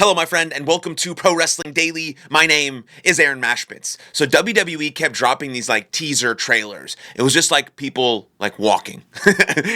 Hello, my friend, and welcome to Pro Wrestling Daily. My name is Aaron Machbitz. So WWE kept dropping these teaser trailers. It was just like people walking.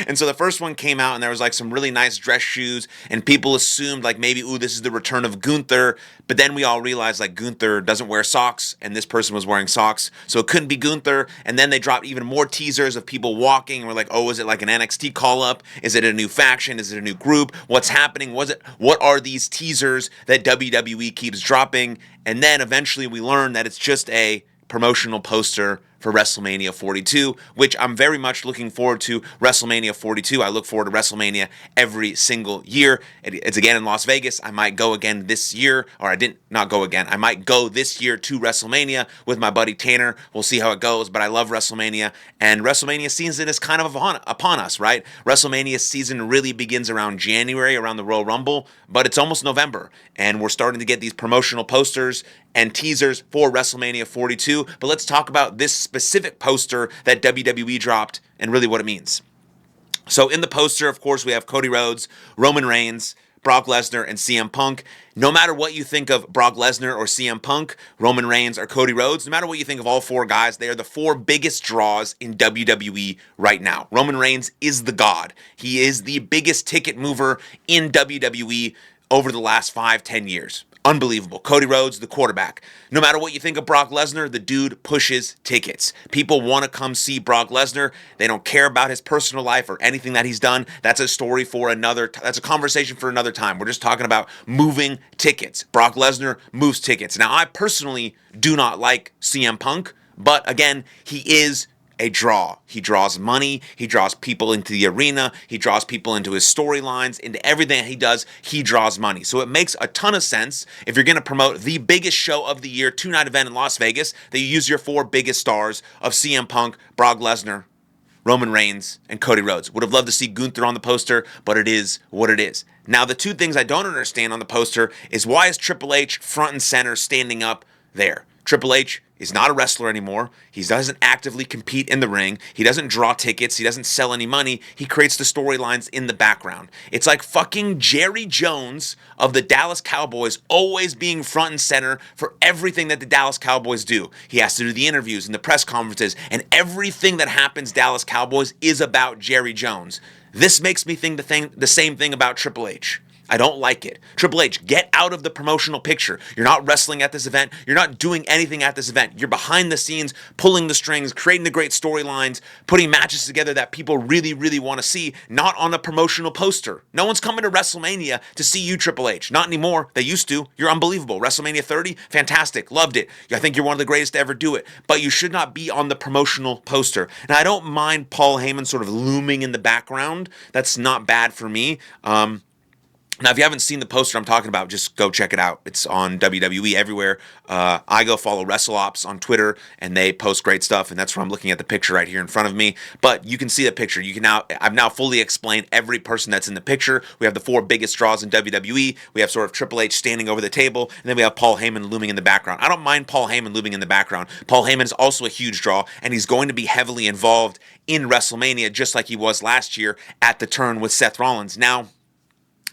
And so the first one came out and there was some really nice dress shoes and people assumed maybe, ooh, this is the return of Gunther. But then we all realized Gunther doesn't wear socks and this person was wearing socks. So it couldn't be Gunther. And then they dropped even more teasers of people walking. And we're like, oh, is it an NXT call up? Is it a new faction? Is it a new group? What's happening? What are these teasers that WWE keeps dropping? And then eventually we learn that it's just a promotional poster for WrestleMania 42, which I'm very much looking forward to. WrestleMania 42. I look forward to WrestleMania every single year. It's again in Las Vegas. I might go again this year, or I didn't not go again. I might go this year to WrestleMania with my buddy Tanner. We'll see how it goes, but I love WrestleMania, and WrestleMania season is kind of upon us, right? WrestleMania season really begins around January, around the Royal Rumble, but it's almost November, and we're starting to get these promotional posters and teasers for WrestleMania 42. But let's talk about this specific poster that WWE dropped and really what it means. So in the poster, of course, we have Cody Rhodes, Roman Reigns, Brock Lesnar, and CM Punk. No matter what you think of Brock Lesnar or CM Punk, Roman Reigns, or Cody Rhodes, no matter what you think of all four guys, they are the four biggest draws in WWE right now. Roman Reigns is the god. He is the biggest ticket mover in WWE over the last 5-10 years. Unbelievable. Cody Rhodes, the quarterback. No matter what you think of Brock Lesnar, the dude pushes tickets. People want to come see Brock Lesnar. They don't care about his personal life or anything that he's done. That's a story for that's a conversation for another time. We're just talking about moving tickets. Brock Lesnar moves tickets. Now, I personally do not like CM Punk, but again, he is a draw. He draws money. He draws people into the arena. He draws people into his storylines, into everything he does. He draws money. So it makes a ton of sense if you're going to promote the biggest show of the year, 2-night event in Las Vegas, that you use your four biggest stars of CM Punk, Brock Lesnar, Roman Reigns, and Cody Rhodes. Would have loved to see Gunther on the poster, but it is what it is. Now, the two things I don't understand on the poster is why is Triple H front and center standing up there? Triple H is not a wrestler anymore. He doesn't actively compete in the ring. He doesn't draw tickets. He doesn't sell any money. He creates the storylines in the background. It's like fucking Jerry Jones of the Dallas Cowboys always being front and center for everything that the Dallas Cowboys do. He has to do the interviews and the press conferences, and everything that happens Dallas Cowboys is about Jerry Jones. This makes me think the same thing about Triple H. I don't like it. Triple H, get out of the promotional picture. You're not wrestling at this event. You're not doing anything at this event. You're behind the scenes, pulling the strings, creating the great storylines, putting matches together that people really, really want to see, not on a promotional poster. No one's coming to WrestleMania to see you, Triple H. Not anymore. They used to. You're unbelievable. WrestleMania 30, fantastic. Loved it. I think you're one of the greatest to ever do it. But you should not be on the promotional poster. Now, I don't mind Paul Heyman sort of looming in the background. That's not bad for me. Now, if you haven't seen the poster I'm talking about, just go check it out. It's on WWE everywhere. I go follow WrestleOps on Twitter, and they post great stuff, and that's where I'm looking at the picture right here in front of me. But you can see the picture. I've now fully explained every person that's in the picture. We have the four biggest draws in WWE. We have sort of Triple H standing over the table, and then we have Paul Heyman looming in the background. I don't mind Paul Heyman looming in the background. Paul Heyman is also a huge draw, and he's going to be heavily involved in WrestleMania, just like he was last year at the turn with Seth Rollins. Now,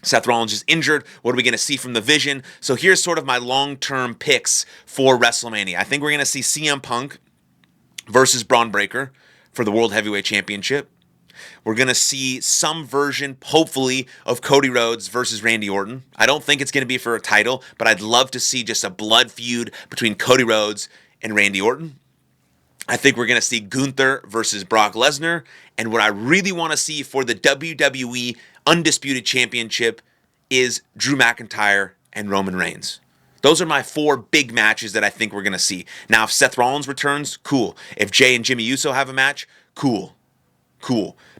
Seth Rollins is injured. What are we going to see from the Vision? So here's sort of my long-term picks for WrestleMania. I think we're going to see CM Punk versus Braun Breaker for the World Heavyweight Championship. We're going to see some version, hopefully, of Cody Rhodes versus Randy Orton. I don't think it's going to be for a title, but I'd love to see just a blood feud between Cody Rhodes and Randy Orton. I think we're going to see Gunther versus Brock Lesnar. And what I really want to see for the WWE Undisputed Championship is Drew McIntyre and Roman Reigns. Those are my four big matches that I think we're going to see. Now, if Seth Rollins returns, cool. If Jay and Jimmy Uso have a match, cool.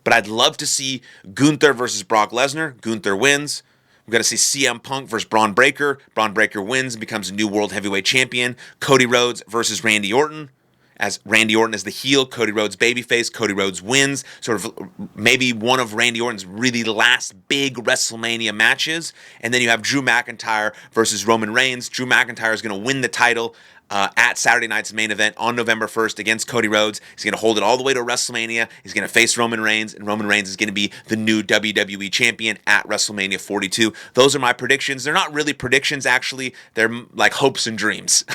But I'd love to see Gunther versus Brock Lesnar. Gunther wins. We're going to see CM Punk versus Braun Breaker. Braun Breaker wins and becomes a new World Heavyweight Champion. Cody Rhodes versus Randy Orton. As Randy Orton is the heel, Cody Rhodes babyface. Cody Rhodes wins. Sort of maybe one of Randy Orton's really last big WrestleMania matches. And then you have Drew McIntyre versus Roman Reigns. Drew McIntyre is going to win the title. at Saturday night's main event on November 1st against Cody Rhodes. He's going to hold it all the way to WrestleMania. He's going to face Roman Reigns, and Roman Reigns is going to be the new WWE champion at WrestleMania 42. Those are my predictions. They're not really predictions, actually. They're like hopes and dreams.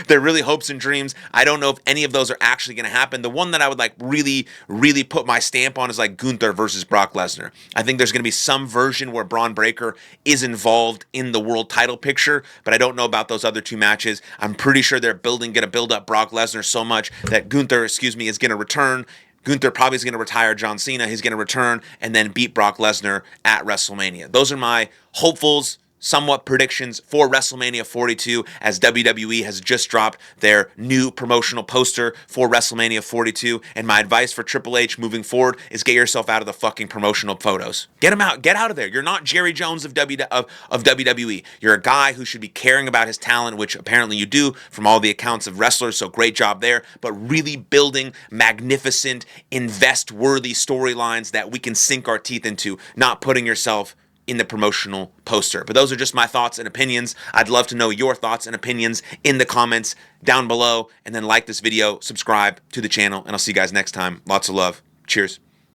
They're really hopes and dreams. I don't know if any of those are actually going to happen. The one that I would like really, really put my stamp on is like Gunther versus Brock Lesnar. I think there's going to be some version where Braun Breaker is involved in the world title picture, but I don't know about those other two matches. I'm pretty sure they're going to build up Brock Lesnar so much that Gunther, is going to return. Gunther probably is going to retire John Cena. He's going to return and then beat Brock Lesnar at WrestleMania. Those are my hopefuls, somewhat predictions for WrestleMania 42, as WWE has just dropped their new promotional poster for WrestleMania 42. And my advice for Triple H moving forward is get yourself out of the fucking promotional photos. Get them out. Get out of there. You're not Jerry Jones of WWE. You're a guy who should be caring about his talent, which apparently you do from all the accounts of wrestlers, so great job there. But really building magnificent, invest-worthy storylines that we can sink our teeth into, not putting yourself in the promotional poster. But those are just my thoughts and opinions. I'd love to know your thoughts and opinions in the comments down below. And then like this video, subscribe to the channel, and I'll see you guys next time. Lots of love. Cheers.